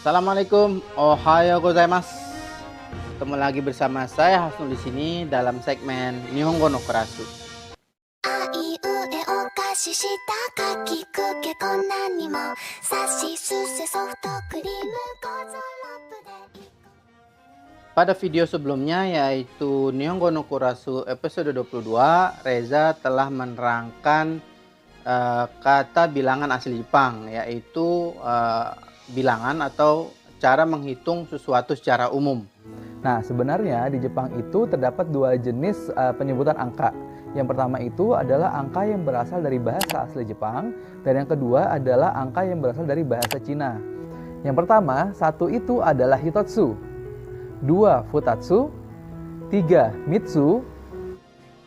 Assalamualaikum, ohayo gozaimasu. Ketemu lagi bersama saya Hasnul di sini dalam segmen Nihongo no Kurasu. あいうえお菓子したかきくけこんなにもさしすせソフトクリームゴゾロップで Pada video sebelumnya yaitu Nihongo no Kurasu episode 22, Reza telah menerangkan kata bilangan asli Jepang, yaitu bilangan atau cara menghitung sesuatu secara umum. Nah, sebenarnya di Jepang itu terdapat dua jenis penyebutan angka. Yang pertama itu adalah angka yang berasal dari bahasa asli Jepang, dan yang kedua adalah angka yang berasal dari bahasa Cina. Yang pertama, satu itu adalah hitotsu, dua futatsu, tiga mitsu.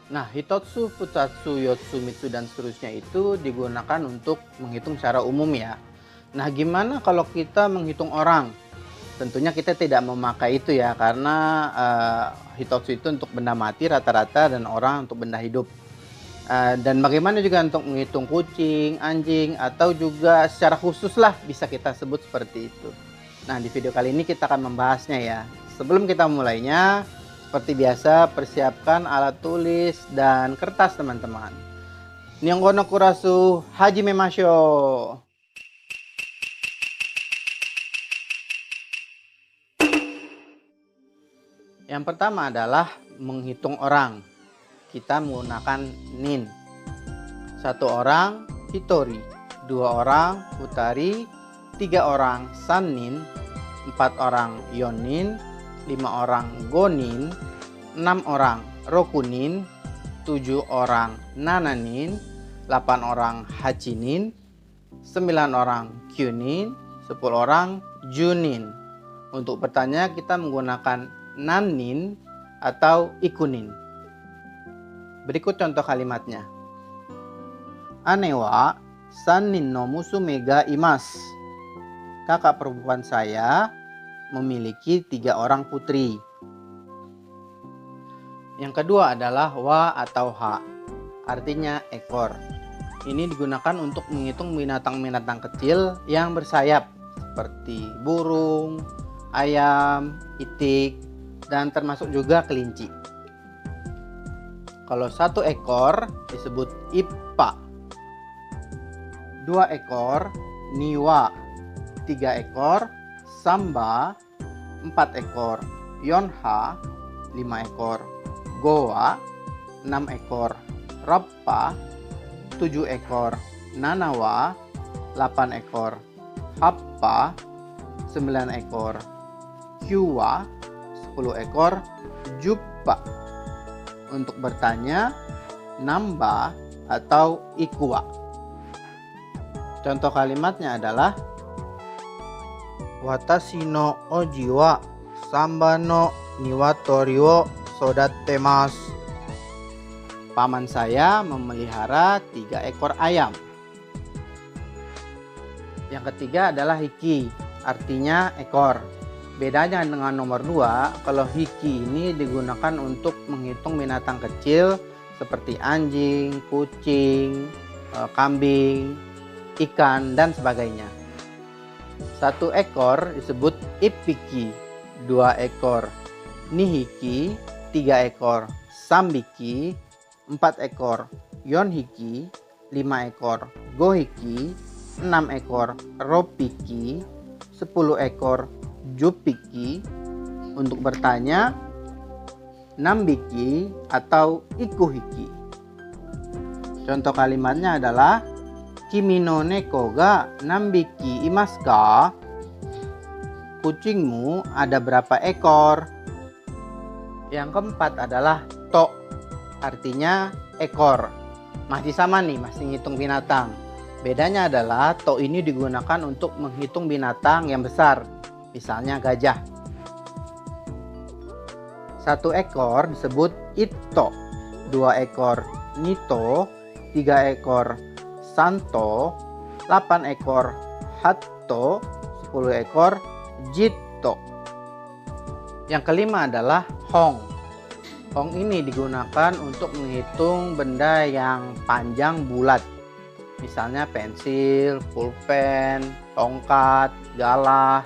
Nah, hitotsu, futatsu, yotsu, mitsu, dan seterusnya itu digunakan untuk menghitung secara umum ya. Nah, gimana kalau kita menghitung orang? Tentunya kita tidak memakai itu ya, karena hitotsu itu untuk benda mati rata-rata dan orang untuk benda hidup. Dan bagaimana juga untuk menghitung kucing, anjing, atau juga secara khusus lah bisa kita sebut seperti itu. Nah, di video kali ini kita akan membahasnya ya. Sebelum kita mulainya, seperti biasa persiapkan alat tulis dan kertas teman-teman. Nihongo no Kurasu hajimemashou. Yang pertama adalah menghitung orang. Kita menggunakan nin. Satu orang hitori, dua orang futari, tiga orang sannin, empat orang yonin, lima orang gonin, enam orang rokunin, tujuh orang nananin, 8 orang hachinin, 9 orang kyunin, 10 orang junin. Untuk bertanya kita menggunakan nannin atau ikunin. Berikut contoh kalimatnya. Ane wa sannin no musume ga imasu. Kakak perempuan saya memiliki 3 orang putri. Yang kedua adalah wa atau ha, artinya ekor. Ini digunakan untuk menghitung binatang-binatang kecil yang bersayap seperti burung, ayam, itik, dan termasuk juga kelinci. Kalau 1 ekor disebut ippa, 2 ekor niwa, 3 ekor samba, 4 ekor yonha, 5 ekor goa, 6 ekor rappa, 7 ekor nanawa, 8 ekor happa, 9 ekor kyuwa, 10 ekor juppa. Untuk bertanya, namba atau ikuwa. Contoh kalimatnya adalah watashi no oji wa samba no niwatori wo sodattemasu. Paman saya memelihara 3 ekor ayam. Yang ketiga adalah hiki, artinya ekor. Bedanya dengan nomor 2, kalau hiki ini digunakan untuk menghitung binatang kecil seperti anjing, kucing, kambing, ikan, dan sebagainya. 1 ekor disebut ippiki, 2 ekor nihiki, 3 ekor sambiki, 4 ekor yonhiki, 5 ekor gohiki, 6 ekor ropiki, 10 ekor jupiki. Untuk bertanya, nambiki atau ikuhiki. Contoh kalimatnya adalah kimi no neko ga nambiki imasu ka? Kucingmu ada berapa ekor? Yang keempat adalah to, artinya ekor. Masih sama nih, masih ngitung binatang. Bedanya adalah to ini digunakan untuk menghitung binatang yang besar, misalnya gajah. 1 ekor disebut itto, 2 ekor nito, 3 ekor santo, 8 ekor hatto, 10 ekor jitto. Yang kelima adalah hong. Hong ini digunakan untuk menghitung benda yang panjang bulat, misalnya pensil, pulpen, tongkat, galah,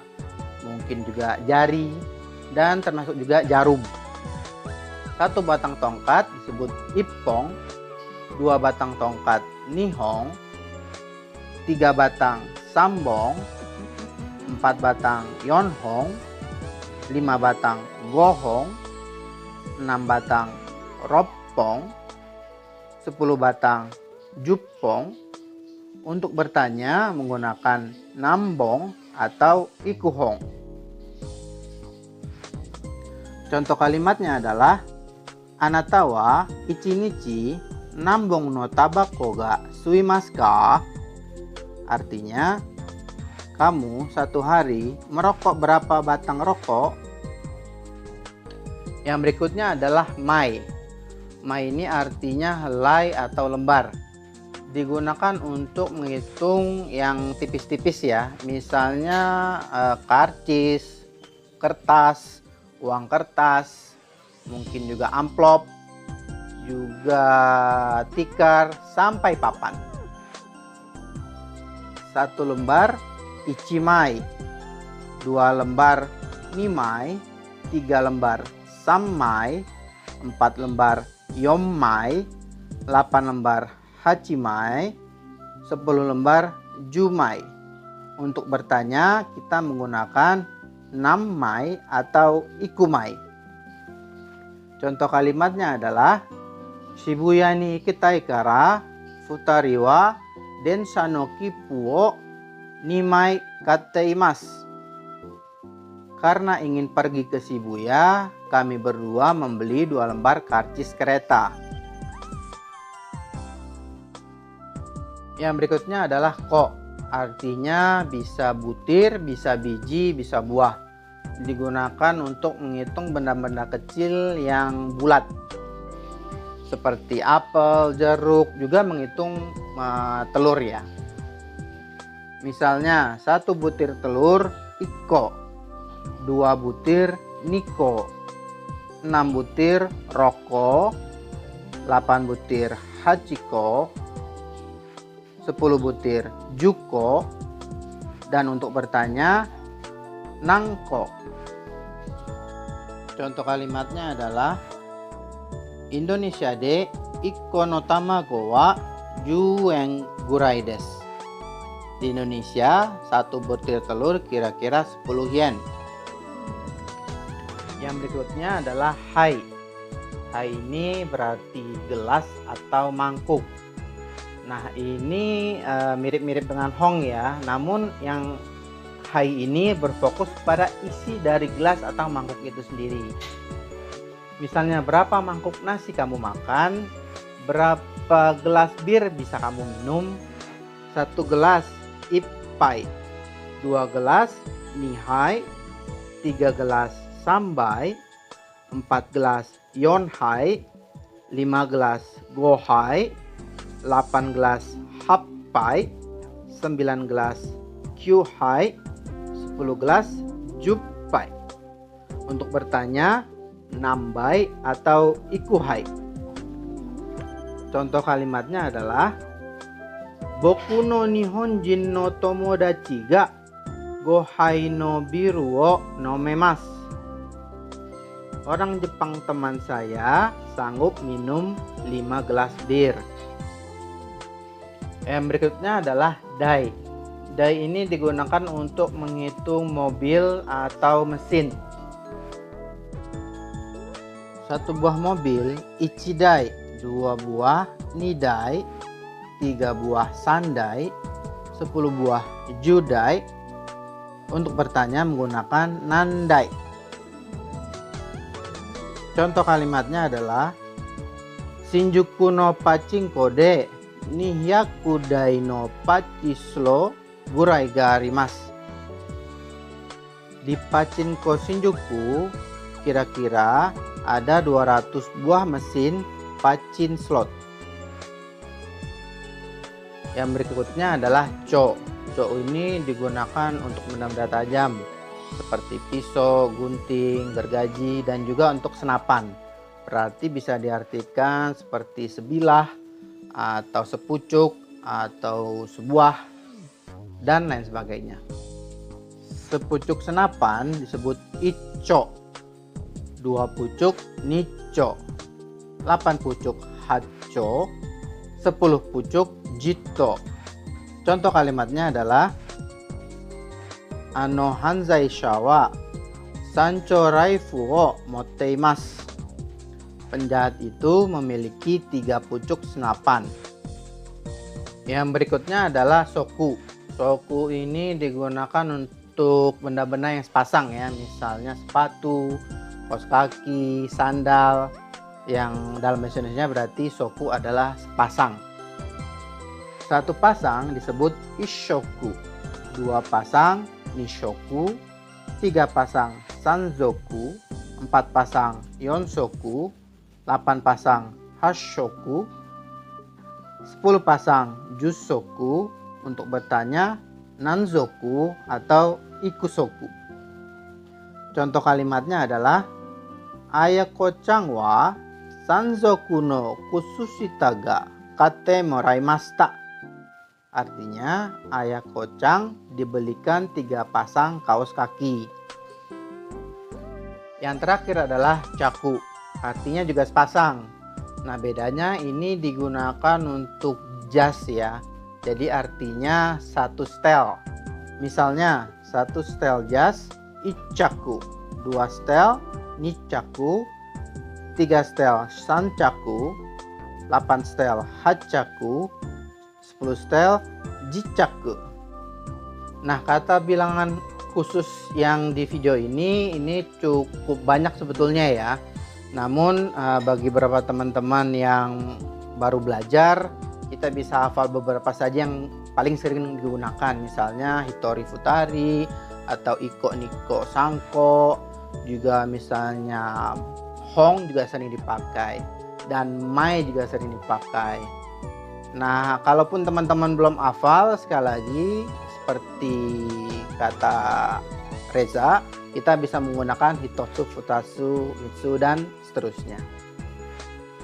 mungkin juga jari, dan termasuk juga jarum. 1 batang tongkat disebut ippong, 2 batang tongkat nihong, 3 batang sambong, 4 batang yonhong, 5 batang gohong, 6 batang roppong, 10 batang juppong. Untuk bertanya menggunakan nambong atau ikuhong. Contoh kalimatnya adalah Anata wa ichinichi nambong no tabako ga suimasu ka? Artinya, kamu satu hari merokok berapa batang rokok? Yang berikutnya adalah mai. Mai ini artinya helai atau lembar. Digunakan untuk menghitung yang tipis-tipis ya. Misalnya karcis, kertas, uang kertas, mungkin juga amplop, juga tikar, sampai papan. 1 lembar ichimai, 2 lembar nimai, 3 lembar sammai, 4 lembar yommai, 8 lembar hachimai, 10 lembar jumai. Untuk bertanya kita menggunakan nammai atau ikumai. Contoh kalimatnya adalah Shibuya ni ikitai kara futari wa densha no kippu wo nimai katte imasu. Karena ingin pergi ke Shibuya, kami berdua membeli 2 lembar karcis kereta. Yang berikutnya adalah ko. Artinya bisa butir, bisa biji, bisa buah. Digunakan untuk menghitung benda-benda kecil yang bulat. Seperti apel, jeruk, juga menghitung telur ya. Misalnya 1 butir telur ikko, 2 butir niko, 6 butir roko, 8 butir hachiko, 10 butir juko, dan untuk bertanya nangko. Contoh kalimatnya adalah Indonesia de ikko no tamago wa 10 yen gurai desu. Di Indonesia 1 butir telur kira-kira 10 yen. Yang berikutnya adalah hai. Hai ini berarti gelas atau mangkuk. Nah ini mirip-mirip dengan hong ya, namun yang hai ini berfokus pada isi dari gelas atau mangkuk itu sendiri. Misalnya berapa mangkuk nasi kamu makan, berapa gelas bir bisa kamu minum, 1 gelas ippai, 2 gelas nihai, 3 gelas sambai, 4 gelas yonhai, 5 gelas gohai, 8 gelas happai, 9 gelas kyuhai, 10 gelas juppai. Untuk bertanya nambai atau ikuhai. Contoh kalimatnya adalah Boku no nihonjin no tomodachi ga gohai no biru wo nomemasu. Orang Jepang teman saya sanggup minum 5 gelas bir. Yang berikutnya adalah dai. Dai ini digunakan untuk menghitung mobil atau mesin. 1 buah mobil ichidai, 2 buah nidai, 3 buah sandai, 10 buah judai. Untuk bertanya menggunakan nandai. Contoh kalimatnya adalah Shinjuku no pachinko de 200 dai no pachislo gurai ga arimasu. Di Pachinko Shinjuku kira-kira ada 200 buah mesin pachin slot. Yang berikutnya adalah cho. Cho ini digunakan untuk benda-benda tajam seperti pisau, gunting, gergaji, dan juga untuk senapan. Berarti bisa diartikan seperti sebilah atau sepucuk atau sebuah dan lain sebagainya. Sepucuk senapan disebut icho. 2 pucuk nicho. 8 pucuk hacho. 10 pucuk jito. Contoh kalimatnya adalah hanzai shawa sancho raifu wo motteimasu. Penjahat itu memiliki 3 pucuk senapan. Yang berikutnya adalah soku. Soku ini digunakan untuk benda-benda yang sepasang ya, misalnya sepatu, kaos kaki, sandal. Yang dalam bahasa Indonesia berarti soku adalah sepasang. 1 pasang disebut ishoku. 2 pasang nishoku. 3 pasang sanzoku. 4 pasang yonsoku. 8 pasang hashoku. 10 pasang jussoku. Untuk bertanya nanzoku atau ikusoku. Contoh kalimatnya adalah Ayako-chan wa sanzoku no kusushita ga katte moraimashita. Artinya Ayako-chan dibelikan 3 pasang kaos kaki. Yang terakhir adalah chaku. Artinya juga sepasang. Nah, bedanya ini digunakan untuk jas ya. Jadi artinya 1 setel. Misalnya 1 setel jas ichaku, 2 setel nichaku, 3 setel sanchaku, 8 setel hachaku, 10 setel jichaku. Nah, kata bilangan khusus yang di video ini cukup banyak sebetulnya ya. Namun bagi beberapa teman-teman yang baru belajar, kita bisa hafal beberapa saja yang paling sering digunakan. Misalnya hitori futari atau iko niko sanko, juga misalnya hong juga sering dipakai, dan mai juga sering dipakai. Nah, kalaupun teman-teman belum hafal, sekali lagi seperti kata Reza, kita bisa menggunakan hitotsu, futatsu, mitsu, dan seterusnya.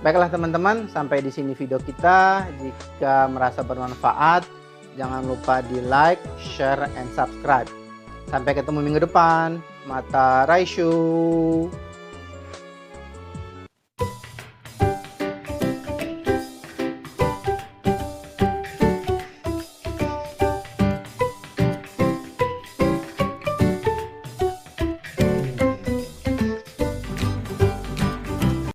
Baiklah teman-teman, sampai di sini video kita. Jika merasa bermanfaat, jangan lupa di like, share, and subscribe. Sampai ketemu minggu depan. Mata Raishu.